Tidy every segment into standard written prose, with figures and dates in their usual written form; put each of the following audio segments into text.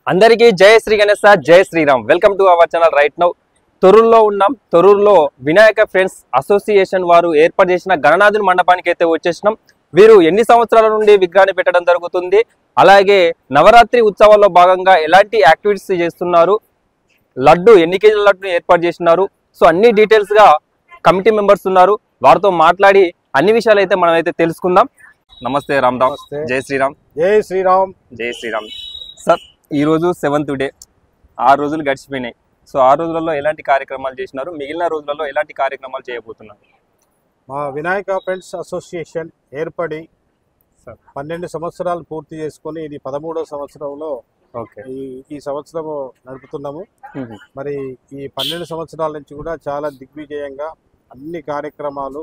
అందరికీ జై శ్రీ గణేశ జై Shriram. Welcome to our channel. Right now తొర్రూరులో ఉన్నాం. తొర్రూరులో వినాయక ఫ్రెండ్స్ అసోసియేషన్ వారు ఏర్పాటు చేసిన గణనాథుని మండపానికి అయితే వచ్చేసినాం. వీరు ఎన్ని సంవత్సరాల నుండి విగ్రహాన్ని పెట్టడం జరుగుతుంది, అలాగే నవరాత్రి ఉత్సవాల్లో భాగంగా ఎలాంటి యాక్టివిటీస్ చేస్తున్నారు, లడ్డు ఎన్ని కేజీల లడ్డుని ఏర్పాటు చేసినారు, సో అన్ని డీటెయిల్స్ గా కమిటీ మెంబర్స్ ఉన్నారు. వారితో మాట్లాడి అన్ని విషయాలు అయితే మనం అయితే తెలుసుకుందాం. నమస్తే రామ్రామ్. జై శ్రీరామ్. జై శ్రీరామ్. జై శ్రీరామ్. సార్, ఈ రోజు 7th డే, 6 రోజులు గడిచిపోయినాయి. సో 6 రోజులలో ఎలాంటి కార్యక్రమాలు చేసినారు, మిగిలిన రోజులలో ఎలాంటి కార్యక్రమాలు చేయబోతున్నారు? మా వినాయక ఫ్రెండ్స్ అసోసియేషన్ ఏర్పడి 12 సంవత్సరాలు పూర్తి చేసుకొని ఇది 13వ సంవత్సరంలో ఈ సంవత్సరము నడుపుతున్నాము. మరి ఈ 12 సంవత్సరాల నుంచి కూడా చాలా దిగ్విజయంగా అన్ని కార్యక్రమాలు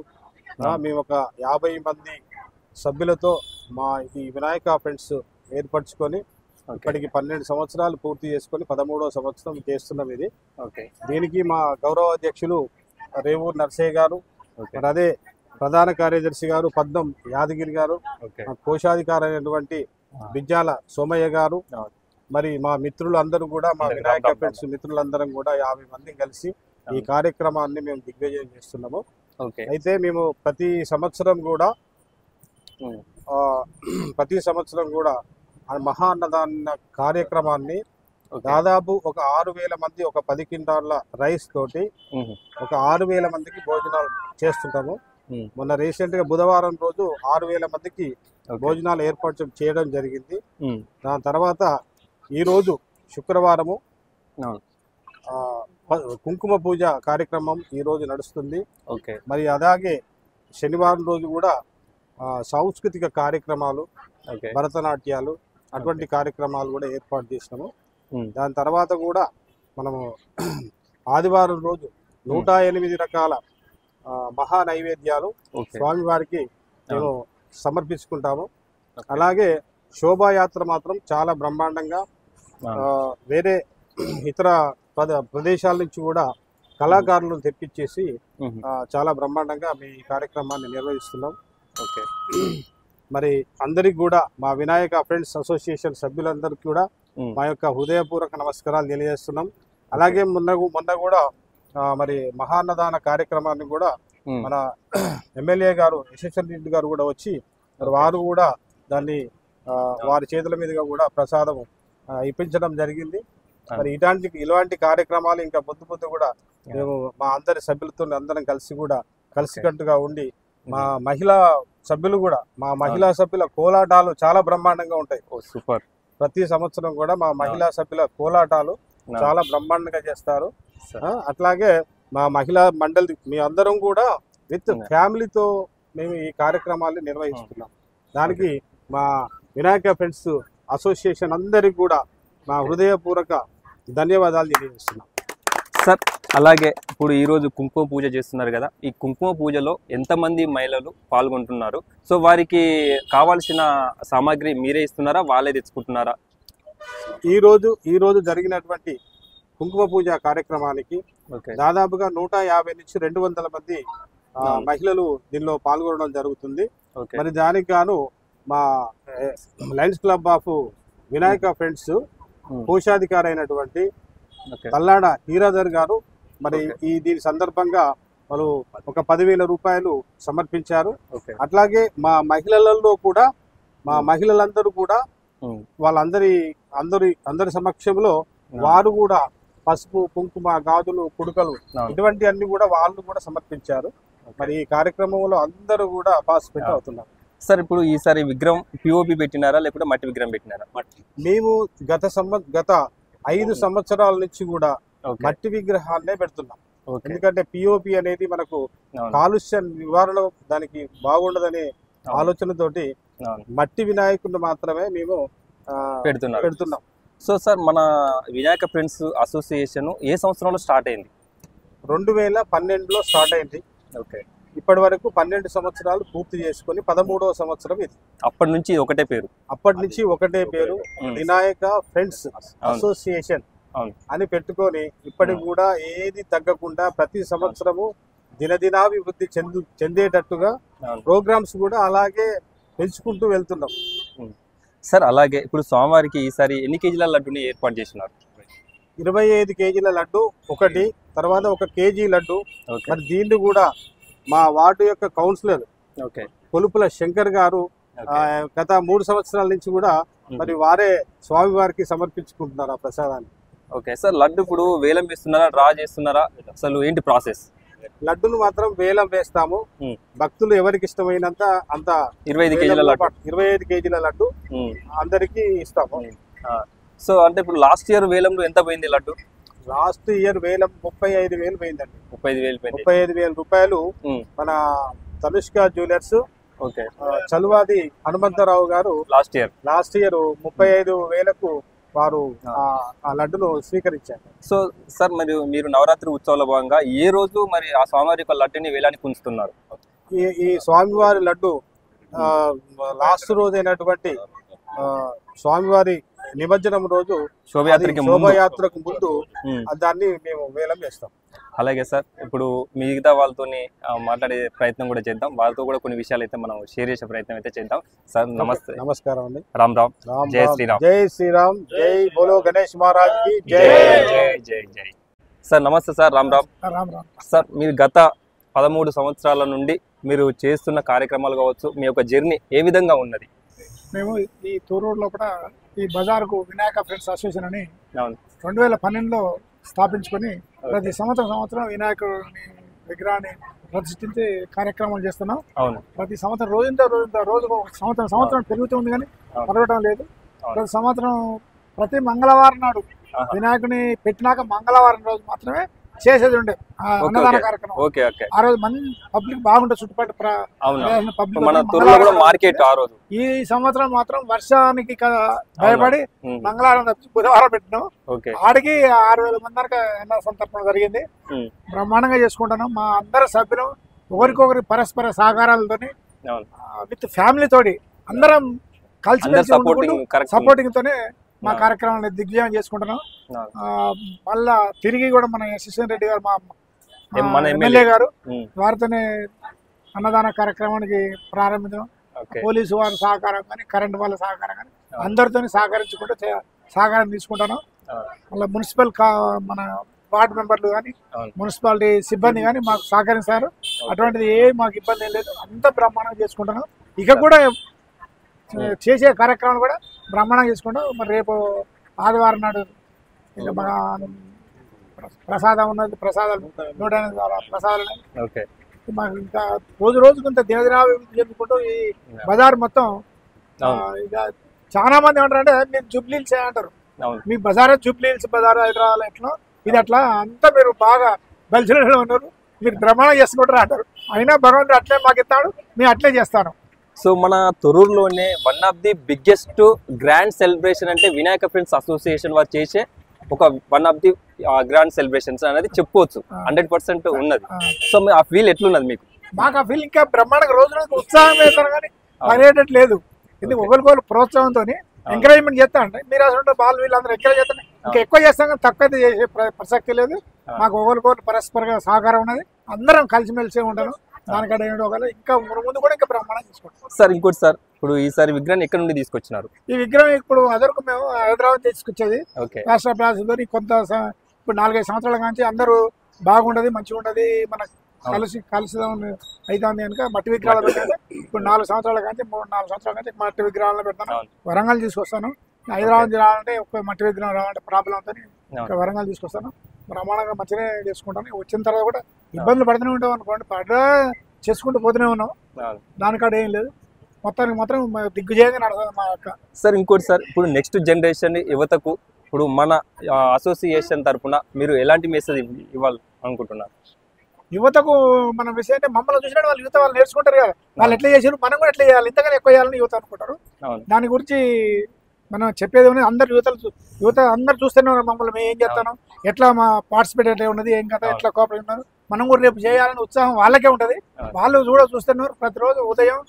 మేము ఒక 50 మంది సభ్యులతో మా ఈ వినాయక ఫ్రెండ్స్ ఏర్పరచుకొని ఇప్పటికి 12 సంవత్సరాలు పూర్తి చేసుకొని 13వ సంవత్సరం చేస్తున్నాం ఇది. దీనికి మా గౌరవ అధ్యక్షులు రేవూరు నర్సయ్య గారు, మరి అదే ప్రధాన కార్యదర్శి గారు పద్మం యాదగిరి గారు, కోశాధికారి అయినటువంటి బిజ్జాల సోమయ్య గారు, మరి మా మిత్రులు అందరూ కూడా మా వినాయక ఫ్రెండ్స్ మిత్రులందరం కూడా 50 మంది కలిసి ఈ కార్యక్రమాన్ని మేము దిగ్విజయం చేస్తున్నాము. అయితే మేము ప్రతి సంవత్సరం కూడా మహా అన్నదాన కార్యక్రమాన్ని దాదాపు ఒక 6,000 మంది, ఒక 10 క్వింటాల రైస్ తోటి ఒక 6,000 మందికి భోజనాలు చేస్తుంటాము. మొన్న రీసెంట్ గా బుధవారం రోజు 6,000 మందికి భోజనాలు ఏర్పాటు చేయడం జరిగింది. దాని తర్వాత ఈ రోజు శుక్రవారము కుంకుమ పూజ కార్యక్రమం ఈ రోజు నడుస్తుంది. మరి అలాగే శనివారం రోజు కూడా సాంస్కృతిక కార్యక్రమాలు, భరతనాట్యాలు అటువంటి కార్యక్రమాలు కూడా ఏర్పాటు చేసినాము. దాని తర్వాత కూడా మనము ఆదివారం రోజు 108 రకాల మహా నైవేద్యాలు స్వామివారికి మేము సమర్పించుకుంటాము. అలాగే శోభాయాత్ర మాత్రం చాలా బ్రహ్మాండంగా వేరే ఇతర ప్రదేశాల నుంచి కూడా కళాకారులను తెప్పించేసి చాలా బ్రహ్మాండంగా మీ కార్యక్రమాన్ని నిర్వహిస్తున్నాం. మరి అందరికి కూడా మా వినాయక ఫ్రెండ్స్ అసోసియేషన్ సభ్యులందరికీ కూడా మా యొక్క హృదయపూర్వక నమస్కారాలు తెలియజేస్తున్నాం. అలాగే మొన్న కూడా మరి మహాన్నదాన కార్యక్రమాన్ని కూడా మన ఎమ్మెల్యే గారు యశస్వర్ రెడ్డి గారు కూడా వచ్చి మరి వారు కూడా దాన్ని వారి చేతుల మీదుగా కూడా ప్రసాదం ఇప్పించడం జరిగింది. మరి ఇలాంటి కార్యక్రమాలు ఇంకా పొద్దు కూడా మేము మా అందరి సభ్యులతో అందరం కలిసికట్టుగా ఉండి మా మహిళా సభ్యుల కోలాటాలు చాలా బ్రహ్మాండంగా ఉంటాయి. సూపర్. ప్రతి సంవత్సరం కూడా మా మహిళా సభ్యుల కోలాటాలు చాలా బ్రహ్మాండంగా చేస్తారు. అట్లాగే మా మహిళా మండలి మీ అందరం కూడా విత్ ఫ్యామిలీతో మేము ఈ కార్యక్రమాన్ని నిర్వహిస్తున్నాం. దానికి మా వినాయక ఫ్రెండ్స్ అసోసియేషన్ అందరికి కూడా మా హృదయపూర్వక ధన్యవాదాలు తెలియజేస్తున్నాం. సార్, అలాగే ఇప్పుడు ఈరోజు కుంకుమ పూజ చేస్తున్నారు కదా, ఈ కుంకుమ పూజలో ఎంతమంది మహిళలు పాల్గొంటున్నారు? సో వారికి కావాల్సిన సామాగ్రి మీరే ఇస్తున్నారా, వాళ్ళే తెచ్చుకుంటున్నారా? ఈ రోజు జరిగినటువంటి కుంకుమ పూజ కార్యక్రమానికి దాదాపుగా 150 నుంచి 200 మంది మహిళలు దీనిలో పాల్గొనడం జరుగుతుంది. మరి దానికి గాను మా Lions club of Vinayaka friends కోశాధికారి అయినటువంటి తల్లాడ హీరాధర్ గారు మరి దీని సందర్భంగా వాళ్ళు ఒక 10,000 రూపాయలు సమర్పించారు. అట్లాగే మా మహిళలందరూ కూడా అందరి సమక్షంలో వారు కూడా పసుపు, కుంకుమ, గాజులు, కుడుకలు ఇటువంటి అన్ని కూడా వాళ్ళు కూడా సమర్పించారు. మరి ఈ కార్యక్రమంలో అందరూ కూడా పార్టిసిపేట్ అవుతున్నారు. సార్, ఇప్పుడు ఈసారి విగ్రహం పిఓపి పెట్టినారా లేకపోతే మట్టి విగ్రహం పెట్టినారా? మేము గత 5 సంవత్సరాల నుంచి కూడా మట్టి విగ్రహాన్నే పెడుతున్నాం. ఎందుకంటే పిఓపి అనేది మనకు కాలుష్య నివారణ దానికి బాగుండదనే ఆలోచనతోటి మట్టి వినాయకుడిని మాత్రమే మేము పెడుతున్నాం. సో సార్, మన వినాయక ఫ్రెండ్స్ అసోసియేషన్ ఏ సంవత్సరంలో స్టార్ట్ అయింది? 2012లో స్టార్ట్ అయింది. ఇప్పటి వరకు 12 సంవత్సరాలు పూర్తి చేసుకొని 13వ సంవత్సరం ఇది. అప్పటి నుంచి ఒకటే పేరు వినాయక ఫ్రెండ్స్ అసోసియేషన్ అని పెట్టుకొని ఇప్పటికి కూడా ఏది తగ్గకుండా ప్రతి సంవత్సరము దినదినాభివృద్ధి చెందేటట్టుగా ప్రోగ్రామ్స్ కూడా అలాగే పెంచుకుంటూ వెళ్తున్నాం. సార్ అలాగే ఇప్పుడు స్వామివారికి ఈసారి ఎన్ని కేజీల లడ్డుని ఏర్పాటు చేస్తున్నారు? 25 కేజీల లడ్డు ఒకటి, తర్వాత 1 కేజీ లడ్డు. మరి దీన్ని కూడా మా వార్డు యొక్క కౌన్సిలర్ కొలుపుల శంకర్ గారు గత 3 సంవత్సరాల నుంచి కూడా మరి వారే స్వామివారికి సమర్పించుకుంటున్నారు ఆ ప్రసాదాన్ని. ఓకే సార్, లడ్డు ఇప్పుడు వేలం వేస్తున్నారా, డ్రా చేస్తున్నారా, అసలు ఏంటి ప్రాసెస్? లడ్డును మాత్రం వేలం వేస్తాము. భక్తులు ఎవరికి ఇష్టమైనంత అంత 25 కేజీల లడ్డు అందరికి ఇస్తాము. సో అంటే ఇప్పుడు లాస్ట్ ఇయర్ వేలంలో ఎంత పోయింది లడ్డు? లాస్ట్ ఇయర్ వేలం 35,000 పోయిందండి. 35,000 రూపాయలు మన తనుష్క జ్యువెలర్స్ చలువాది హనుమంతరావు గారు లాస్ట్ ఇయర్ 35,000కు వారు ఆ లడ్డును స్వీకరించారు. సో సార్ మరి మీరు నవరాత్రి ఉత్సవాల భాగంగా ఏ రోజు మరి ఆ స్వామివారి యొక్క లడ్డుని వేలానికి ఉంచుతున్నారు? ఈ స్వామివారి లడ్డు లాస్ట్ రోజు అయినటువంటి స్వామివారి నిమజ్జనం రోజు శోభయాత్రకు ముందు దాన్ని మేము వేలం చేస్తాం. అలాగే సార్, ఇప్పుడు మిగతా వాళ్ళతో మాట్లాడే ప్రయత్నం కూడా చేద్దాం. వాళ్ళతో కూడా కొన్ని విషయాలు అయితే మనం షేర్ చేసే ప్రయత్నం అయితే చేద్దాం. సార్ నమస్తే. నమస్కారం అండి. రామ్ రామ్. జై శ్రీరామ్. జై శ్రీరామ్. జై బోలో గణేష్ మహారాజ్ కి జై. జై జై. సార్ నమస్తే సార్. రామ్ రామ్. సార్ మీరు గత 13 సంవత్సరాల నుండి మీరు చేస్తున్న కార్యక్రమాలు కావచ్చు, మీ యొక్క జర్నీ ఏ విధంగా ఉన్నది? మేము ఈ తూరూరు లోపల ఈ బజార్కు వినాయక ఫ్రెండ్స్ అసోసియేషన్ అని 2012లో స్థాపించుకొని ప్రతి సంవత్సరం వినాయకుడిని విగ్రహాన్ని ప్రతిష్ఠించి కార్యక్రమాలు చేస్తున్నాం. ప్రతి సంవత్సరం రోజు సంవత్సరం పెరుగుతుంది కానీ పెరగడం లేదు. ప్రతి సంవత్సరం ప్రతి మంగళవారం నాడు వినాయకుని పెట్టినాక మంగళవారం రోజు మాత్రమే చేసేది ఉండే అన్నదాన కార్యక్రమం. ఆ రోజు మంది పబ్లిక్ బాగుంటుంది, చుట్టుపక్కల మార్కెట్. ఈ సంవత్సరం మాత్రం వర్షానికి భయపడి మంగళవారం తప్పి బుధవారం పెట్టినాం. ఆడికి 6,000 మంది వరకు అన్న సంతర్పణ జరిగింది. బ్రహ్మాండంగా చేసుకుంటున్నాం. మా అందరి సభ్యులు ఒకరికొకరి పరస్పర సహకారాలతోని విత్ ఫ్యామిలీ తోటి అందరం కలిసి సపోర్టింగ్ తోనే మా కార్యక్రమాన్ని దిగ్విజయం చేసుకుంటున్నాం. మళ్ళా తిరిగి కూడా మన శశిధర్ రెడ్డి గారు మా ఎమ్మెల్యే గారు వారితోనే అన్నదాన కార్యక్రమానికి ప్రారంభించడం. పోలీసు వారి సహకారం కానీ కరెంటు వాళ్ళ సహకారం కానీ అందరితో సహకరించుకుంటూ సహకారం తీసుకుంటాను. మళ్ళీ మున్సిపల్ మన వార్డు మెంబర్లు కానీ మున్సిపాలిటీ సిబ్బంది కానీ మాకు సహకరిస్తారు. అటువంటిది ఏ మాకు ఇబ్బంది ఏం లేదు. అంత బ్రహ్మాండంగా చేసుకుంటున్నాం. ఇక కూడా చేసే కార్యక్రమాలు కూడా బ్రహ్మాండంగా చేసుకుంటాం. మరి రేపు ఆదివారం నాడు ఇంకా మన ప్రసాదం ఉన్నది, ప్రసాదాలు 108 ప్రసాదాలు ఉన్నాయి. మాకు ఇంకా రోజుకు ఇంత దినదినాభివృద్ధి చెందుకుంటూ ఈ బజార్ మొత్తం ఇక చాలా మంది ఏమంటారంటే మీరు జూబ్లీహిల్స్ అంటారు, మీ బజార్ జూబ్లీహిల్స్ బజార్ హైదరాబాద్ ఎట్లా ఇది అట్లా అంతా మీరు బాగా బలిసిలో ఉన్నారు, మీరు బ్రహ్మాండంగా చేసుకుంటారు అంటారు. అయినా భగవంతుడు అట్లే మాకు ఇస్తాడు, మేము అట్లే చేస్తాను. సో మన తొర్రూరులోనే one of the biggest grand celebration అంటే వినాయక ఫ్రెండ్స్ అసోసియేషన్ వారు చేసే ఒక one of the grand celebrations అనేది చెప్పుకోవచ్చు. 100% ఉన్నది. సో ఆ ఫీల్ ఎట్లున్నది మీకు? మాకు ఆ ఫీల్ ఇంకా బ్రహ్మాండంగా రోజు ఉత్సాహం వేస్తారు కానీ పర్యటన లేదు. ఎందుకు ఒకరికొకరు ప్రోత్సాహంతో ఎంకరేజ్మెంట్ చేస్తా అంటే మీరు అసలు వాళ్ళు వీళ్ళందరూ ఎంకరేజ్ చేస్తాను ఇంకా ఎక్కువ చేస్తాం కానీ తక్కువ చేసే ప్రసక్తి లేదు. మాకు ఒకరికొకరు పరస్పరంగా సహకారం ఉన్నది. అందరం కలిసిమెలిసే ఉంటాను. దానికంటే ఇంకా ముందు కూడా ఇంకా బ్రహ్మాండం తీసుకుంటాం. సార్ ఇంకోటి సార్, ఇప్పుడు ఈసారి విగ్రహాన్ని ఎక్కడ నుండి తీసుకొచ్చినారు? ఈ విగ్రహం ఇప్పుడు అదరకు మేము హైదరాబాద్ తీసుకొచ్చేది. రాష్ట్ర ప్రాసెస్లో కొంత ఇప్పుడు 4-5 సంవత్సరాల నుంచి అందరూ బాగుండదు, మంచిగా ఉండదు, మనకు కలుషితం అవుతుంది కనుక మట్టి విగ్రహాలు పెట్టాలి. ఇప్పుడు 4 సంవత్సరాల కానీ 3-4 సంవత్సరాల నుంచి మట్టి విగ్రహాలను పెడతాను. వరంగల్ తీసుకొస్తాను. హైదరాబాద్ రావాలంటే ఒక మట్టి విగ్రహం రావాలంటే ప్రాబ్లం అవుతుంది. ఇక్కడ వరంగల్ తీసుకొస్తాను. బ్రహ్మాండంగా మంచిగా చేసుకుంటాను. వచ్చిన తర్వాత కూడా ఇబ్బందులు పడుతూనే ఉంటాం అనుకోండి, చేసుకుంటూ పోతూనే ఉన్నాం. దానికాడ ఏం లేదు. మొత్తానికి మాత్రం దిగ్విజయంగా నడుస్తుంది మా యొక్క. సార్ ఇంకోటి సార్, ఇప్పుడు నెక్స్ట్ జనరేషన్ యువతకు ఇప్పుడు మన అసోసియేషన్ తరఫున మీరు ఎలాంటి మెసేజ్ ఇవ్వాలి అనుకుంటున్నారు? యువతకు మన విషయం అంటే మమ్మల్ని చూసినట్టు వాళ్ళు యువత వాళ్ళు నేర్చుకుంటారు కదా, వాళ్ళు ఎట్లా చేసారు మనం కూడా ఎట్లా చేయాలి, ఇంతగానే ఎక్కువ చేయాలని యువత అనుకుంటారు. దాని గురించి మనం చెప్పేది ఉన్నది. యువత అందరు చూస్తూనే ఉన్నారు మమ్మల్ని, మేము ఏం చేస్తాను, ఎట్లా మా పార్టిసిపేట్ ఎట్లా ఉన్నది, ఏం కదా, ఎట్లా కోఆపరేట్ ఉన్నారు, మనం కూడా రేపు చేయాలని ఉత్సాహం వాళ్ళకే ఉంటుంది. వాళ్ళు కూడా చూస్తున్నారు. ప్రతిరోజు ఉదయం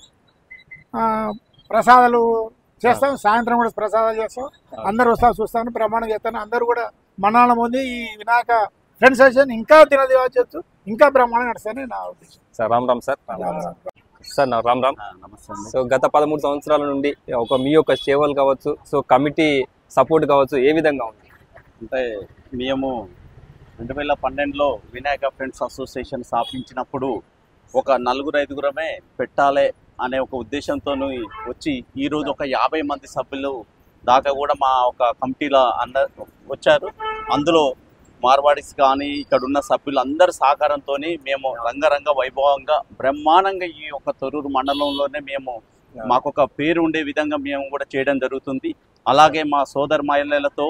ప్రసాదాలు చేస్తాం, సాయంత్రం కూడా ప్రసాదాలు చేస్తాం. అందరు వస్తాం, చూస్తాను, ప్రమాణం చేస్తాను. అందరూ కూడా మనాళం ఉంది. ఈ వినాయక ఫ్రెండ్స్ అసోసియేషన్ ఇంకా దినదివచ్చు ఇంకా బ్రహ్మాండంగా నడుస్తాయని నా ఉద్దేశం. Sir Ram Ram sir. Sir Ram Ram. నమస్తే. సో గత 13 సంవత్సరాల నుండి మీ యొక్క సేవలు కావచ్చు, సో కమిటీ సపోర్ట్ కావచ్చు, ఏ విధంగా ఉంది? అంటే మేము 2012లో వినాయక ఫ్రెండ్స్ అసోసియేషన్ స్థాపించినప్పుడు ఒక 4-5 పెట్టాలి అనే ఒక ఉద్దేశంతో వచ్చి ఈరోజు ఒక 50 మంది సభ్యులు దాకా కూడా మా ఒక కమిటీలో వచ్చారు. అందులో మార్వాడీస్ కానీ ఇక్కడ ఉన్న సభ్యులు అందరి సహకారంతో మేము రంగరంగ వైభవంగా బ్రహ్మాండంగా ఈ యొక్క తొర్రూరు మండలంలోనే మేము మాకొక పేరు ఉండే విధంగా మేము కూడా చేయడం జరుగుతుంది. అలాగే మా సోదర మహిళలతో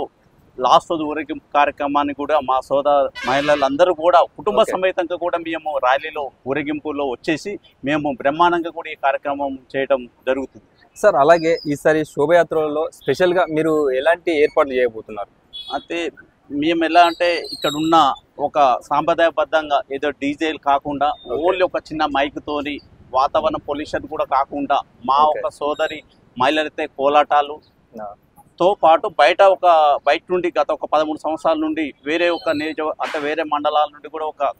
లాస్ట్ రోజు ఊరేగింపు కార్యక్రమాన్ని కూడా మా సోదర మహిళలందరూ కూడా కుటుంబ సమేతంగా కూడా మేము ర్యాలీలో ఊరేగింపులో వచ్చేసి మేము బ్రహ్మాండంగా కూడా ఈ కార్యక్రమం చేయడం జరుగుతుంది. సార్ అలాగే ఈసారి శోభయాత్రలో స్పెషల్గా మీరు ఎలాంటి ఏర్పాట్లు చేయబోతున్నారు? అయితే మేము ఎలా అంటే ఇక్కడ ఉన్న ఒక సాంప్రదాయబద్ధంగా ఏదో డీజేలు కాకుండా ఓన్లీ ఒక చిన్న మైక్తోని వాతావరణ పొల్యూషన్ కూడా కాకుండా మా ఒక సోదరి మహిళలైతే కోలాటాలు తో పాటు బయట నుండి గత ఒక 13 సంవత్సరాల నుండి వేరే ఒక అంటే వేరే మండలాల నుండి కూడా ఒక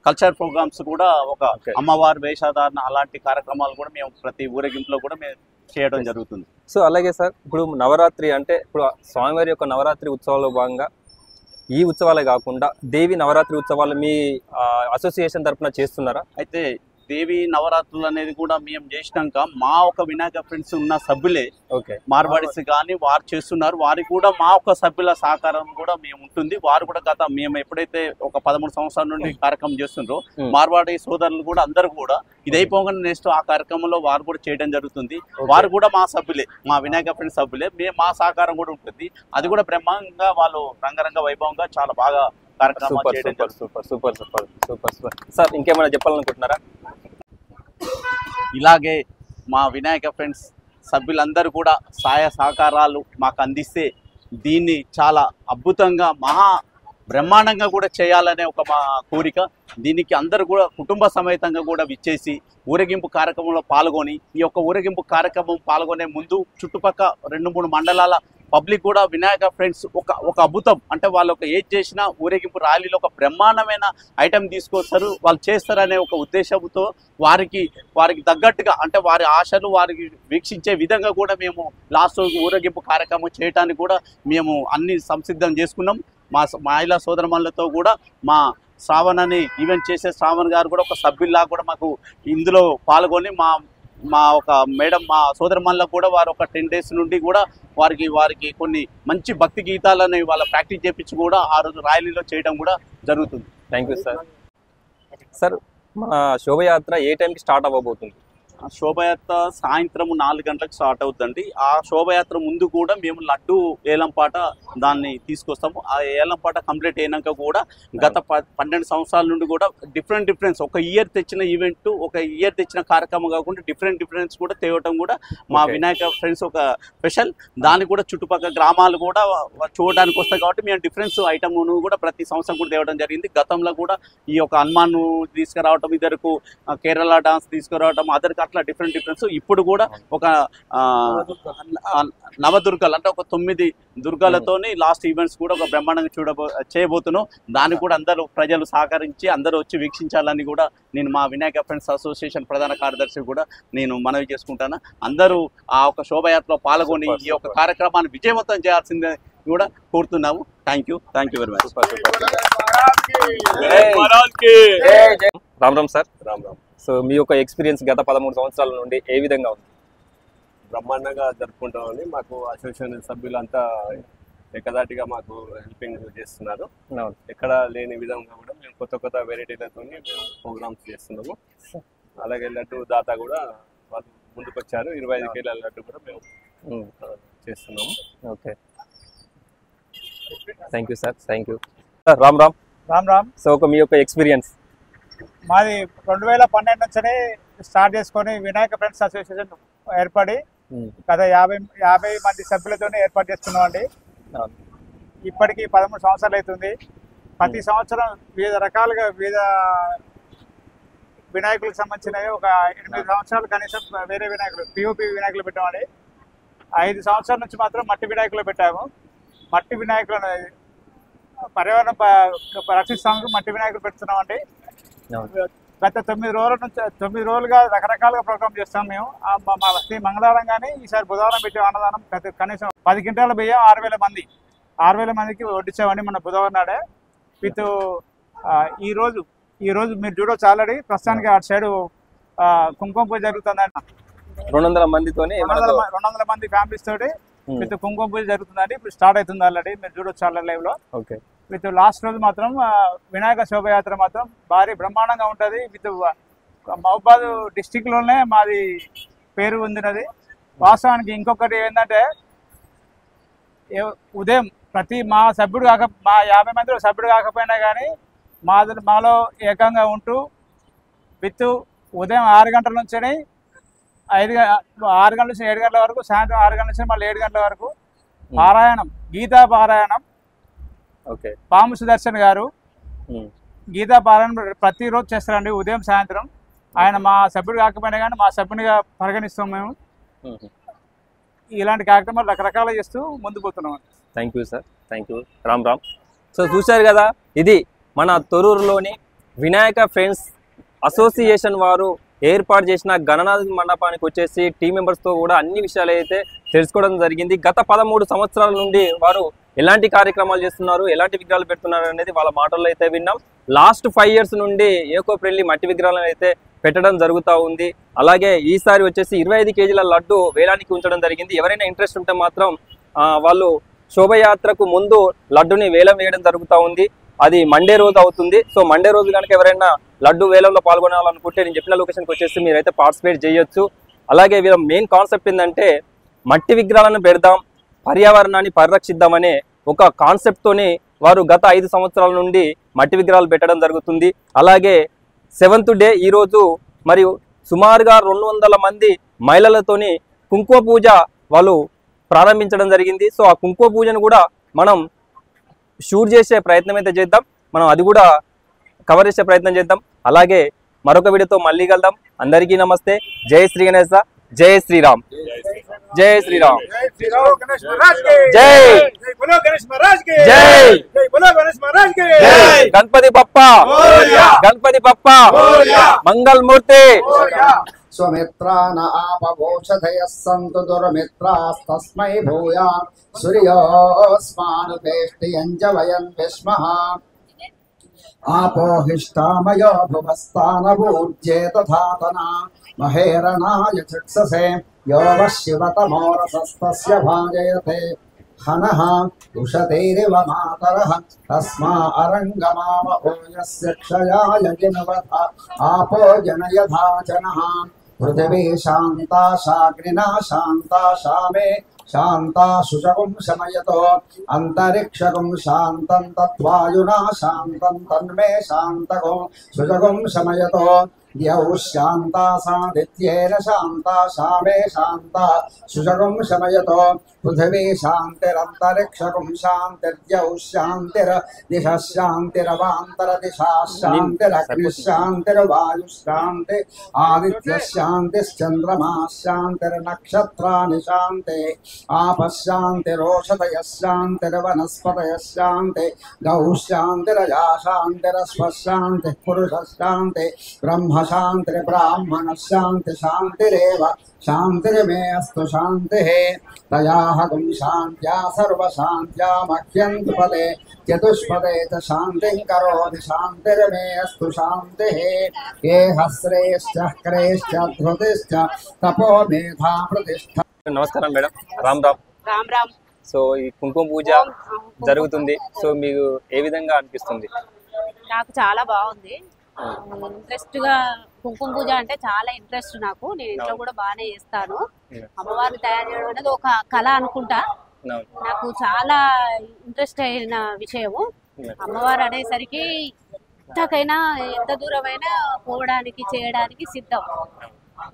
కల్చర్ ప్రోగ్రామ్స్ కూడా ఒక అమ్మవారి వేషధారణ అలాంటి కార్యక్రమాలు కూడా మేము ప్రతి ఊరేగింపులో కూడా మేము చేయడం జరుగుతుంది. సో అలాగే సార్ ఇప్పుడు నవరాత్రి అంటే ఇప్పుడు స్వామివారి యొక్క నవరాత్రి ఉత్సవాల్లో భాగంగా ఈ ఉత్సవాలే కాకుండా దేవి నవరాత్రి ఉత్సవాలు మీ అసోసియేషన్ తరఫున చేస్తున్నారా? అయితే దేవి నవరాత్రులు అనేది కూడా మేము చేసినాక మా ఒక వినాయక ఫ్రెండ్స్ ఉన్న సభ్యులే మార్వాడీస్ కానీ వారు చేస్తున్నారు. వారికి కూడా మా ఒక సభ్యుల సహకారం కూడా మేము ఉంటుంది. వారు కూడా మేము ఎప్పుడైతే ఒక 13 సంవత్సరాల నుండి కార్యక్రమం చేస్తుండ్రో మార్వాడీ సోదరులు కూడా అందరూ కూడా ఇది అయిపోగానే నెక్స్ట్ ఆ కార్యక్రమంలో వారు కూడా చేయడం జరుగుతుంది. వారు కూడా మా సభ్యులే, మా వినాయక ఫ్రెండ్స్ సభ్యులే. మా సహకారం కూడా ఉంటుంది. అది కూడా బ్రహ్మాండంగా వాళ్ళు రంగరంగ వైభవంగా చాలా బాగా కార్యక్రమాలు చేయడం. Super super super super super. Sir ఇంకేమైనా చెప్పాలనుకుంటున్నారా? ఇలాగే మా వినాయక ఫ్రెండ్స్ సభ్యులందరూ కూడా సహాయ సహకారాలు మాకు అందిస్తే దీన్ని చాలా అద్భుతంగా మహా బ్రహ్మాండంగా కూడా చేయాలనే ఒక మా కోరిక. దీనికి అందరూ కూడా కుటుంబ సమేతంగా కూడా విచ్చేసి ఊరేగింపు కార్యక్రమంలో పాల్గొని ఈ యొక్క ఊరేగింపు కార్యక్రమం పాల్గొనే ముందు చుట్టుపక్కల 2-3 మండలాల పబ్లిక్ కూడా వినాయక ఫ్రెండ్స్ ఒక అద్భుతం అంటే వాళ్ళు ఒక ఏజ్ చేసిన ఊరేగింపు ర్యాలీలో ఒక బ్రహ్మాండమైన ఐటెం తీసుకొస్తారు, వాళ్ళు చేస్తారనే ఒక ఉద్దేశంతో వారికి తగ్గట్టుగా అంటే వారి ఆశలు వారికి వీక్షించే విధంగా కూడా మేము లాస్ట్ రోజు ఊరేగింపు కార్యక్రమం చేయడానికి కూడా మేము అన్ని సంసిద్ధం చేసుకున్నాం. మా మహిళా సోదరమణులతో కూడా మా శ్రావణ్ అని ఈవెంట్ చేసే శ్రావణ్ గారు కూడా ఒక సభ్యుల్లా కూడా మాకు ఇందులో పాల్గొని మా ఒక మేడం మా సోదరమణులకు కూడా వారు ఒక 10 days నుండి కూడా వారికి కొన్ని మంచి భక్తి గీతాలని వాళ్ళ ప్రాక్టీస్ చేయించి కూడా ఆ రోజు ర్యాలీలో చేయడం కూడా జరుగుతుంది. Thank you sir. సార్ మా శోభయాత్ర ఏ టైంకి స్టార్ట్ అవ్వబోతుంది? శోభయాత్ర సాయంత్రం 4 గంటలకు స్టార్ట్ అవుతుందండి. ఆ శోభయాత్ర ముందు కూడా మేము లడ్డు ఏలంపాట దాన్ని తీసుకొస్తాము. ఆ ఏలంపాట కంప్లీట్ అయినాక కూడా గత 12 సంవత్సరాల నుండి కూడా డిఫరెన్స్ ఒక ఇయర్ తెచ్చిన ఈవెంట్ ఒక ఇయర్ తెచ్చిన కార్యక్రమం కాకుండా డిఫరెన్స్ కూడా తేవటం కూడా మా వినాయక ఫ్రెండ్స్ ఒక స్పెషల్. దాన్ని కూడా చుట్టుపక్కల గ్రామాలు కూడా చూడడానికి వస్తాయి కాబట్టి మేము డిఫరెన్స్ ఐటమ్ కూడా ప్రతి సంవత్సరం కూడా తేవడం జరిగింది. గతంలో కూడా ఈ యొక్క హనుమాన్ తీసుకురావటం, ఇద్దరుకు కేరళ డాన్స్ తీసుకురావటం, అదరికి అట్లా డిఫరెన్స్. ఇప్పుడు కూడా ఒక నవదుర్గాలు అంటే ఒక 9 దుర్గాలతోని లాస్ట్ ఈవెంట్స్ కూడా ఒక బ్రహ్మాండంగా చేయబోతున్నాం. దాన్ని కూడా అందరూ ప్రజలు సహకరించి అందరూ వచ్చి వీక్షించాలని కూడా నేను మా వినాయక ఫ్రెండ్స్ అసోసియేషన్ ప్రధాన కార్యదర్శి కూడా నేను మనవి చేసుకుంటాను. అందరూ ఆ ఒక శోభయాత్రలో పాల్గొని ఈ యొక్క కార్యక్రమాన్ని విజయవంతం చేయాల్సిందే కూడా కోరుతున్నాము. Thank you very much. Ram Ram sir. Ram Ram. So మీ యొక్క ఎక్స్పీరియన్స్ గత 13 సంవత్సరాల నుండి ఏ విధంగా ఉంది? బ్రహ్మాండంగా జరుపుకుంటామని మాకు అసోసియేషన్ సభ్యులంతా ఏకదాటిగా మాకు హెల్పింగ్ చేస్తున్నారు. ఎక్కడ లేని విధంగా కూడా మేము కొత్త వెరైటీలతో ప్రోగ్రామ్స్ చేస్తున్నాము. అలాగే లడ్డు దాత కూడా వాళ్ళు ముందుకు వచ్చారు. 25 కిలోల లడ్డు కూడా మేము చేస్తున్నాము. Okay, thank you sir. Thank you. Ram Ram. Ram Ram. So మీ యొక్క ఎక్స్పీరియన్స్? మాది 2012 నుంచే స్టార్ట్ చేసుకొని వినాయక ఫ్రెండ్స్ అసోసియేషన్ ఏర్పడి గత 50 మంది సభ్యులతో ఏర్పాటు చేసుకున్నామండి. ఇప్పటికి 13 సంవత్సరాలు అవుతుంది. ప్రతి సంవత్సరం వివిధ రకాలుగా వివిధ వినాయకులకు సంబంధించినవి ఒక 8 సంవత్సరాలు కనీసం వేరే వినాయకులు పిఓపి వినాయకులు పెట్టామండి. 5 సంవత్సరాల నుంచి మాత్రం మట్టి వినాయకులు పెట్టాము. మట్టి వినాయకులను పర్యావరణం రక్షిస్తాము. మట్టి వినాయకులు పెడుతున్నామండి. గత 9 రోజులుగా రకరకాలుగా ప్రోగ్రామ్ చేస్తాం మేము. మా శ్రీ మంగళవారం కానీ ఈసారి బుధవారం పెట్టే అన్నదానం కనీసం 10 క్వింటాల బియ్యం 6,000 మందికి వడ్డించామండి మన బుధవారం నాడే. విత్ ఈ రోజు మీరు చూడవచ్చు ఆల్రెడీ ప్రస్తుతానికి అటు సైడ్ కుంకుమ పూజ జరుగుతుందండి. 200 మందితోని 200 మంది ఫ్యామిలీస్ తోటి విత్ కుంకుమ పూజ జరుగుతుందండి. ఇప్పుడు స్టార్ట్ అవుతుంది ఆల్రెడీ, మీరు చూడొచ్చు ఆల్రెడీ లైవ్ లో. విత్ లాస్ట్ రోజు మాత్రం వినాయక శోభయాత్ర మాత్రం భారీ బ్రహ్మాండంగా ఉంటుంది. విత్ మహబాద్ డిస్టిక్ లోనే మాది పేరు పొందినది. వాస్తవానికి ఇంకొకటి ఏంటంటే ఉదయం ప్రతి మా 50 మందిలో సభ్యుడు కాకపోయినా కానీ మాలో ఏకంగా ఉంటూ విత్ ఉదయం 6 గంటల నుంచి 6 గంటల నుంచి 7 గంటల వరకు, సాయంత్రం 6 గంటల నుంచి మళ్ళీ 7 గంటల వరకు పారాయణం, గీతా పారాయణం. పాము సుదర్శన్ గారు గీతా పారాయణం ప్రతిరోజు చేస్తారండి ఉదయం సాయంత్రం. ఆయన మా సభ్యుడు కాకపోయినా కానీ మా సభ్యునిగా పరిగణిస్తాం మేము. ఇలాంటి కార్యక్రమాలు రకరకాల చేస్తూ ముందుకు పోతున్నాం. Thank you sir, thank you. Ram Ram. So చూశారు కదా, ఇది మన తొర్రూరులోని వినాయక ఫ్రెండ్స్ అసోసియేషన్ వారు ఏర్పాటు చేసిన గణనాథ మండపానికి వచ్చేసి టీం మెంబర్స్తో కూడా అన్ని విషయాలు అయితే తెలుసుకోవడం జరిగింది. గత 13 సంవత్సరాల నుండి వారు ఎలాంటి కార్యక్రమాలు చేస్తున్నారు, ఎలాంటి విగ్రహాలు పెడుతున్నారు అనేది వాళ్ళ మాటల్లో అయితే విన్నాం. లాస్ట్ 5 years నుండి ఏకోప్రెల్లి మట్టి విగ్రహాలను అయితే పెట్టడం జరుగుతూ ఉంది. అలాగే ఈసారి వచ్చేసి 25 kgల లడ్డు వేలానికి ఉంచడం జరిగింది. ఎవరైనా ఇంట్రెస్ట్ ఉంటే మాత్రం వాళ్ళు శోభయాత్రకు ముందు లడ్డుని వేలం వేయడం జరుగుతూ ఉంది. అది మండే రోజు అవుతుంది. సో మండే రోజు కనుక ఎవరైనా లడ్డు వేలంలో పాల్గొనాలనుకుంటే నేను చెప్పిన లొకేషన్కి వచ్చేసి మీరైతే పార్టిసిపేట్ చేయొచ్చు. అలాగే వీళ్ళ మెయిన్ కాన్సెప్ట్ ఏంటంటే మట్టి విగ్రహాలను పెడదాం, పర్యావరణాన్ని పరిరక్షిద్దామనే ఒక కాన్సెప్ట్తోని వారు గత 5 సంవత్సరాల నుండి మట్టి విగ్రహాలు పెట్టడం జరుగుతుంది. అలాగే 7th డే ఈరోజు మరియు సుమారుగా 200 మంది మహిళలతోని కుంకుమ పూజ వాళ్ళు ప్రారంభించడం జరిగింది. సో ఆ కుంకుమ పూజను కూడా మనం షూట్ చేసే ప్రయత్నం అయితే చేద్దాం, మనం అది కూడా కవర్ చేసే ప్రయత్నం చేద్దాం. అలాగే మరొక వీడియోతో మళ్ళీ కలుద్దాం. అందరికీ నమస్తే. జై శ్రీ గణేశ, జై శ్రీరామ్, జై శ్రీరామ్, జై జై గణపతి బప్పా, గణపతి బప్పా, మంగళమూర్తి. स्वमित्रान आपवोषधयः सन्तु दुर्मित्रास्तस्मै भूयात् सूर्योऽस्मानुपेष्टियं च वयं विस्मः आपोहिष्टामयो भुवस्तानवूर्जे तथातना महेरणाय चक्षसे यो वः शिवतमोरसस्तस्य भाजयते हनः उषतेरिव मातरः तस्मा अरङ्गमाम ओयस्य क्षयाय जिनवथ आपो जनयथा जनः पृथिवी शान्ता शाग्निना शान्ता शामे शान्ता शुचकुं शमयतो अन्तरिक्षकुं शान्तं तद्वायुना शान्तं तन्मे शान्तकुं शुचकुं शमयतो द्यौः शान्ता सादित्येन शान्ता शामे शान्ता शुचकुं शमयतो पृथिवी शान्तिरन्तरिक्षकुं शान्तिर्द्यौः शान्तिर्दिशः शान्तिरवान्तरदिशाः शान्तिरग्निः शान्तिर्वायुः शान्ति आदित्यः शान्तिश्चन्द्रमाः शान्तिर्नक्षत्राणि शान्ति आपः शान्तिरोषधयः शान्तिर्वनस्पतयः शान्ति गौः शान्तिरजा शान्तिरश्वः शान्तिः पुरुषः शान्ति ब्रह्म शान्तिर्ब्राह्मणः शान्ति शान्तिरेव शान्तिर्मे अस्तु शान्तिः तयाहगुं शान्त्या सर्वशान्त्या मह्यन्तु पदे चतुष्पदे च शान्तिं करोति शान्तिर्मे अस्तु शान्तिः ये हस्रेश्च क्रेश्च धृतिश्च तपो मेधा प्रतिष्ठा. నమస్కారం మేడం. రామ్ రామ్. రామ్ రామ్. సో ఈ కుంకుమ పూజ జరుగుతుంది, సో మీకు ఏ విధంగా అనిపిస్తుంది? నాకు చాలా బాగుంది. ఇంట్రెస్ట్ గా కుంకుమ పూజ అంటే చాలా ఇంట్రెస్ట్ నాకు. నేను ఇంట్లో కూడా బాగానే చేస్తాను. అమ్మవారిని తయారు చేయడం అనేది ఒక కళ అనుకుంటా. నాకు చాలా ఇంట్రెస్ట్ అయిన విషయము. అమ్మవారు అనేసరికి ఎంతకైనా ఎంత దూరమైనా పోవడానికి చేయడానికి సిద్ధం.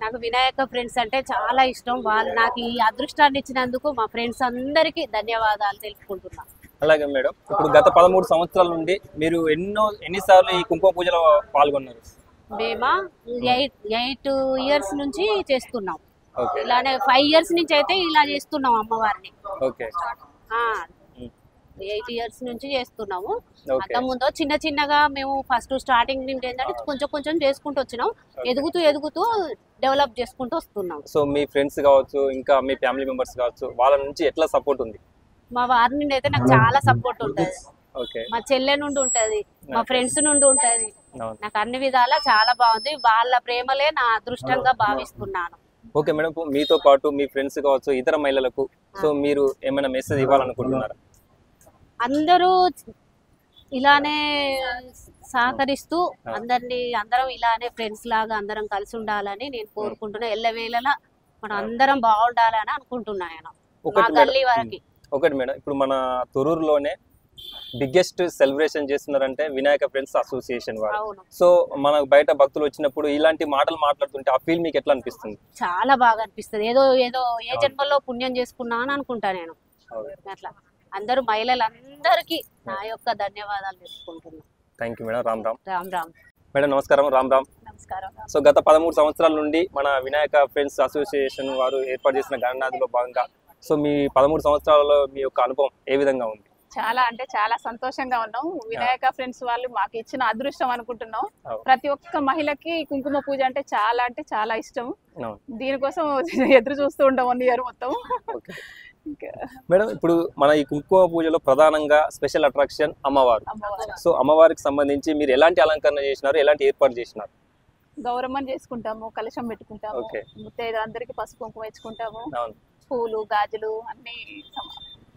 నాకు వినాయక ఫ్రెండ్స్ అంటే చాలా ఇష్టం. వాళ్ళు నాకు ఈ అదృష్టాన్ని ఇచ్చినందుకు మా ఫ్రెండ్స్ అందరికీ ధన్యవాదాలు తెలుపుకుంటున్నా. అలాగే మేడం, ఇప్పుడు గత 13 సంవత్సరాల నుండి మీరు ఎన్నిసార్లు ఈ కుంకుమ పూజలో పాల్గొన్నారు? మేమా 8 years నుంచి చేస్తున్నాం. ఇలానే 5 years నుంచి అయితే ఇలా చేస్తున్నాం అమ్మవారిని. ఓకే. 8 ఇయర్స్ నుంచి చేస్తున్నాము. అంతకుముందు చిన్న చిన్నగా మేము ఫస్ట్ స్టార్టింగ్ నుండి ఏంటంటే కొంచెం కొంచెం చేసుకుంటూ వచ్చినాం. ఎదుగుతూ డెవలప్ చేసుకుంటూ వస్తున్నాం. సో మీ ఫ్రెండ్స్ కావచ్చు, ఇంకా మీ ఫ్యామిలీ మెంబర్స్ కావచ్చు, వాళ్ళ నుంచి ఎట్లా సపోర్ట్ ఉంది? మా వారి నుండి అయితే నాకు చాలా సపోర్ట్ ఉంటుంది. మా చెల్లె నుండి ఉంటది, మా ఫ్రెండ్స్ నుండి ఉంటది. నాకు అన్ని విధాలా చాలా బాగుంది. వాళ్ళ ప్రేమలే నా అదృష్టంగా భావిస్తున్నాను. ఓకే మేడం, మీతో పాటు మీ ఫ్రెండ్స్ కావచ్చు, ఇతర మహిళలకు సో మీరు ఏమైనా మెసేజ్ ఇవ్వాలనుకుంటున్నారా? అందరూ ఇలానే సహకరిస్తూ అందరం ఇలానే ఫ్రెండ్స్ లాగా అందరం కలిసి ఉండాలని నేను కోరుకుంటున్నా. ఎల్లవేళలా మనం అందరం బాగుండాలని అనుకుంటున్నాను. ఒకటి మేడం, ఇప్పుడు మన తొర్రూరులోనే బిగ్గెస్ట్ సెలబ్రేషన్ చేస్తున్నారంటే వినాయక ఫ్రెండ్స్ అసోసియేషన్ వారు. సో మన బయట భక్తులు వచ్చినప్పుడు ఇలాంటి మాటలు మాట్లాడుతుంటే ఆ ఫీల్ మీకు ఎట్లా అనిపిస్తుంది? చాలా బాగా అనిపిస్తుంది. ఏదో ఏ జన్మలో పుణ్యం చేసుకున్నా అని అనుకుంటా నేను. అట్లా అందరూ మహిళలందరికీ నా యొక్క ధన్యవాదాలు తెలుసుకుంటున్నాను. Thank you madam. Ram Ram. Ram Ram madam నమస్కారం. రామ్ రామ్. నమస్కారం. సో గత 13 సంవత్సరాల నుండి మన వినాయక ఫ్రెండ్స్ అసోసియేషన్ వారు ఏర్పాటు చేసిన గణనాథులో భాగంగా సో మీ 13 సంవత్సరాలలో మీ యొక్క అనుభవం ఏ విధంగా ఉంది? చాలా అంటే చాలా సంతోషంగా ఉన్నాం. వినాయక ఫ్రెండ్స్ వాళ్ళు మాకు ఇచ్చిన అదృష్టం అనుకుంటున్నాం. ప్రతి ఒక్క మహిళకి కుంకుమ పూజ అంటే చాలా ఇష్టం. దీనికోసం ఎదురు చూస్తూ ఉంటాం 1 ఇయర్ మొత్తం. మేడం, ఇప్పుడు మన ఈ కుంకుమ పూజలో ప్రధానంగా స్పెషల్ అట్రాక్షన్ అమ్మవారు. సో అమ్మవారికి సంబంధించి మీరు ఎలాంటి అలంకరణ చేసినారు, ఎలాంటి ఏర్పాటు చేసినారు? గౌరమ్మని చేసుకుంటాము, కలశం పెట్టుకుంటాము, ముత్తైదు అందరికి పసుపు కుంకుమ ఇచ్చుకుంటాము, పూలు గాజులు అన్ని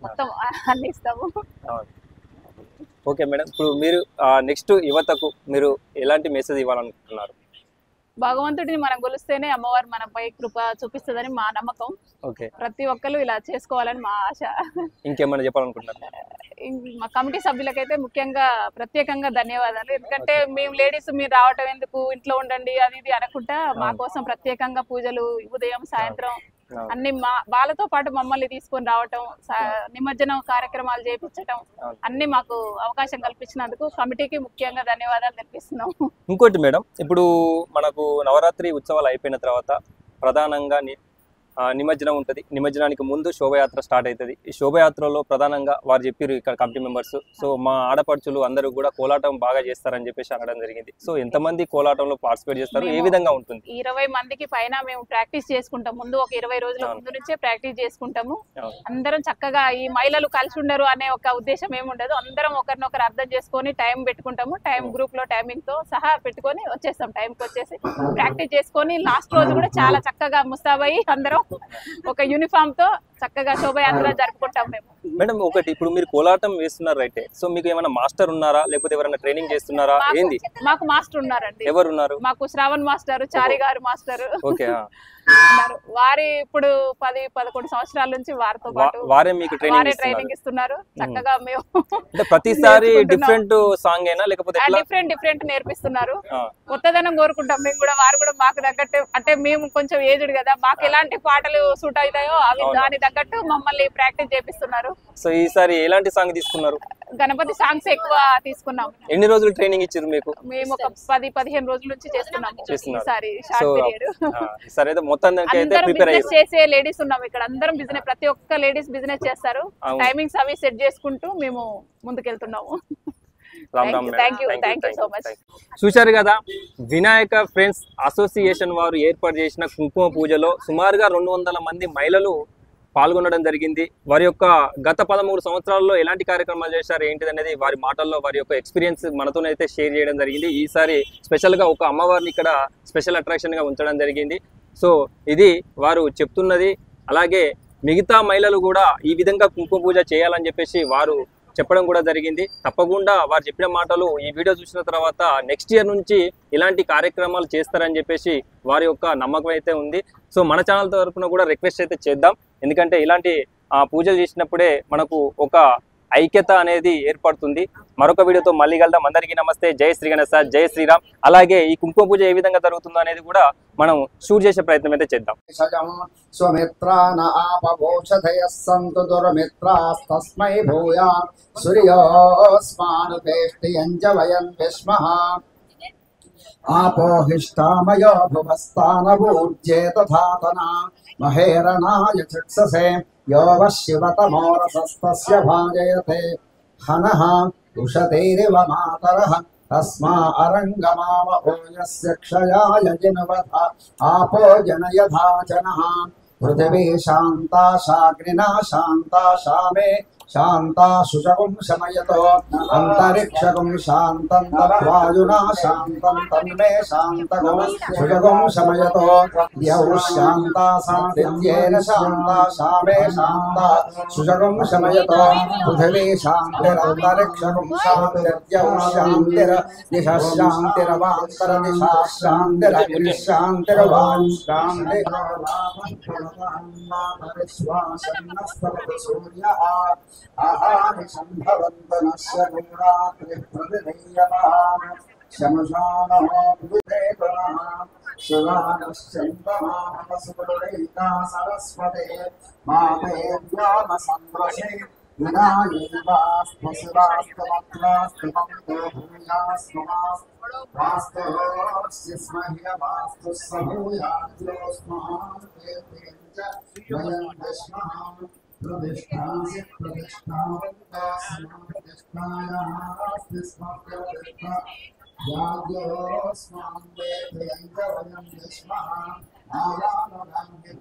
మొత్తం అన్ని ఇస్తాము. ఓకే మేడం, ఇప్పుడు మీరు నెక్స్ట్ యువతకు మీరు ఎలాంటి మెసేజ్ ఇవ్వాలనుకుంటున్నారు? భగవంతుడిని మనం కొలిస్తేనే అమ్మవారు మనపై కృప చూపిస్తుందని మా నమ్మకం. ప్రతి ఒక్కరు ఇలా చేసుకోవాలని మా ఆశ. ఇంకేమైనా చెప్పాలనుకుంటున్నారు? మా కమిటీ సభ్యులకైతే ముఖ్యంగా ప్రత్యేకంగా ధన్యవాదాలు. ఎందుకంటే మేము లేడీస్ మీరు రావటం ఎందుకు, ఇంట్లో ఉండండి అది ఇది అనకుండా మా కోసం ప్రత్యేకంగా పూజలు ఉదయం సాయంత్రం అన్ని వాళ్ళతో పాటు మమ్మల్ని తీసుకొని రావటం, నిమజ్జనం కార్యక్రమాలు చేయించటం అన్ని మాకు అవకాశం కల్పించినందుకు కమిటీకి ముఖ్యంగా ధన్యవాదాలు తెలిపిస్తున్నాం. ఇంకోటి మేడం, ఇప్పుడు మనకు నవరాత్రి ఉత్సవాలు అయిపోయిన తర్వాత ప్రధానంగా నిమజ్జనం ఉంటుంది. నిమజ్జనానికి ముందు శోభయాత్ర స్టార్ట్ అవుతుంది. ఈ శోభయాత్రలో ప్రధానంగా వారు చెప్పారు ఇక్కడ కమిటీ మెంబర్స్, సో మా ఆడపడుచులు అందరూ కూడా కోలాటం బాగా చేస్తారని చెప్పేసి అనడం జరిగింది. సో ఎంతమంది కోలాటంలో పార్టిసిపేట్ చేస్తారు, ఏ విధంగా ఉంటుంది? 20 మందికి పైన మేము ప్రాక్టీస్ చేసుకుంటాం. ముందు ఒక 20 రోజుల ముందు నుంచే ప్రాక్టీస్ చేసుకుంటాము. అందరం చక్కగా ఈ మహిళలు కలిసి ఉండరు అనే ఒక ఉద్దేశం ఏముండదు. అందరం ఒకరినొకరు అర్థం చేసుకొని టైం పెట్టుకుంటాము. టైం గ్రూప్ లో టైమింగ్ తో సహా పెట్టుకొని వచ్చేస్తాం. టైంకి వచ్చేసి ప్రాక్టీస్ చేసుకొని లాస్ట్ రోజు కూడా చాలా చక్కగా ముస్తాబై అందరం ఒక యూనిఫామ్ తో చక్కగా శోభయాత్ర జరుపుకుంటాం మేము. మేడం ఒకటి, ఇప్పుడు మీరు కోలాటం వేస్తున్నారు అయితే, సో మీకు ఏమైనా మాస్టర్ ఉన్నారా, లేకపోతే ఎవరైనా ట్రైనింగ్ చేస్తున్నారా? ఏంది? మాకు మాస్టర్ ఉన్నారండి. ఎవరు ఉన్నారు? మాకు శ్రావణ్ మాస్టర్, చారి గారు మాస్టర్ ఉన్నారు. వారి ఇప్పుడు 10-11 సంవత్సరాల నుంచి వారితో పాటు వారే మీకు ట్రైనింగ్ ఇస్తున్నారు. చక్కగా మేము ప్రతిసారి డిఫరెంట్ సాంగ్ అయినా లేకపోతే డిఫరెంట్ నేర్పిస్తున్నారు. కొత్తదనం కోరుకుంటాం మేము కూడా. వారు కూడా మాకు తగ్గట్టు, అంటే మేము కొంచెం ఏజ్డ్ కదా, మాకు ఎలాంటి పాటలు సూట్ అవుతాయో అవి దాని తగ్గట్టు మమ్మల్ని ప్రాక్టీస్ చేపిస్తున్నారు. సో ఈసారి ఎలాంటి సాంగ్ తీసుకున్నారు? గణపతి సాంగ్స్ ఎక్కువ తీసుకున్నాం. ఎన్ని రోజులు ట్రైనింగ్ ఇచ్చారు మీకు? మేము ఒక 10-15 రోజుల నుంచి చేస్తున్నాము. చేసే లేడీస్ ఉన్నాం ఇక్కడ. అందరం బిజినెస్, ప్రతి ఒక్క లేడీస్ బిజినెస్ చేస్తారు. టైమింగ్స్ అవి సెట్ చేసుకుంటూ మేము ముందుకెళ్తున్నాము. చూశారు కదా, వినాయక ఫ్రెండ్స్ అసోసియేషన్ వారు ఏర్పాటు చేసిన కుంకుమ పూజలో సుమారుగా 200 మంది మహిళలు పాల్గొనడం జరిగింది. వారి యొక్క గత 13 సంవత్సరాల్లో ఎలాంటి కార్యక్రమాలు చేశారు ఏంటిది అనేది వారి మాటల్లో వారి యొక్క ఎక్స్పీరియన్స్ మనతోనైతే షేర్ చేయడం జరిగింది. ఈసారి స్పెషల్గా ఒక అమ్మవారిని ఇక్కడ స్పెషల్ అట్రాక్షన్గా ఉంచడం జరిగింది. సో ఇది వారు చెప్తున్నది. అలాగే మిగతా మహిళలు కూడా ఈ విధంగా కుంకుమ పూజ చేయాలని చెప్పేసి వారు చెప్పడం కూడా జరిగింది. తప్పకుండా వారు చెప్పిన మాటలు ఈ వీడియో చూసిన తర్వాత నెక్స్ట్ ఇయర్ నుంచి ఇలాంటి కార్యక్రమాలు చేస్తారని చెప్పేసి వారి యొక్క నమ్మకం అయితే ఉంది. సో మన ఛానల్ తరపున కూడా రిక్వెస్ట్ అయితే చేద్దాం. ఎందుకంటే ఇలాంటి పూజలు చేసినప్పుడే మనకు ఒక ఐక్యత అనేది ఏర్పడుతుంది. మరొక వీడియోతో మళ్ళీ కలుద్దాం. అందరికీ నమస్తే. జై శ్రీ గణేశ, జై శ్రీరామ్. అలాగే ఈ కుంకుమ పూజ ఏ విధంగా జరుగుతుందో అనేది కూడా మనం షూట్ చేసే ప్రయత్నం అయితే చేద్దాం. స్వమిత్రాన ఆపవోషధయః సంతు దుర్మిత్రాస్తస్మై భూయా సూర్యోస్మానుపేష్టియం చ వయం విష్మః ఆపోహిష్టామయో భువస్థానభూజ్యే తథాతనా మహేరణాయ చక్షసే यो वः शिवतमोरसस्तस्य भाजयते हनः उषतेरिव मातरः तस्मा अरङ्गमाम ओजस्य क्षयाय जिनवथ आपो जनयधा जनः पृथिवी शान्ता शाग्निना शान्ता शामे शान्ता शुचकुं शमयतो अन्तरिक्षकुं शान्तं तद्वायुना शान्तं तन्मे शान्तकुं शुचकुं शमयतो यौ शान्ता सादित्येन शान्ता शामे शान्ता शुचकुं शमयतो पृथिवी शान्तिरन्तरिक्षकुं शान्तिर्यौ शान्तिर्दिशः शान्तिरवान्तरदिशा शान्तिरग्निः शान्तिर्वायुः शान्तिर्विश्वासन्नस्तसूर्यः आहानि सम्भवन्तनस्य गुणात्रिः प्रतिदीयमान् शमशानः बुधेतनः शिवानश्चन्द्रमानवसुपुरैका सरस्वते माते व्यामसंवशे विनायैवास्त्वशिवास्तमत्रास्तमन्तो भूयास्ममास्वास्तोऽस्य स्मह्यवास्तु सहूयाद्योऽस्मान् वेदेन च वयं विस्मः प्रतिष्ठासि प्रतिष्ठावन्तास्मप्रतिष्ठायास्ति स्म प्रतिष्ठा याद्योऽस्मान् वेदेन च वयं विस्मः आवामगाम्येन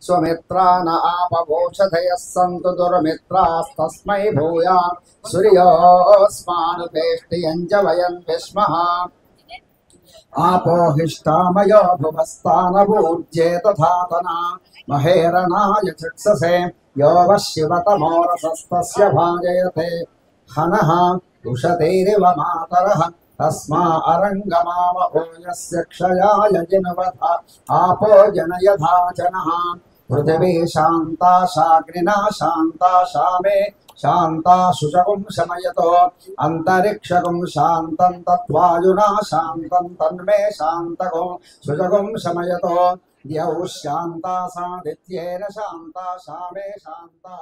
स्वमित्रा न आपवोषधयः सन्तु दुर्मित्रास्तस्मै भूयात् सूर्योऽस्मानुपेष्टियं च वयं विस्मः आपो हिष्ठामयो भुवस्तानभूज्ये तथातना महेरणाय चिक्षसे यो वः शिवतमोरसस्तस्य भाजयते हनः उषतेरिव मातरः तस्मा अरङ्गमाम ओजस्य क्षयाय जिनवथ आपो जनयधा जनः पृथिवी शान्ता शाग्निना शान्ता शामे शान्ता शुचकुं शमयतो अन्तरिक्षकुं शान्तं तद्वायुना शान्तं तन्मे शान्तकुं शुचकुं शमयतो द्यौः शान्ता सादित्येन शान्ता शामे शान्ता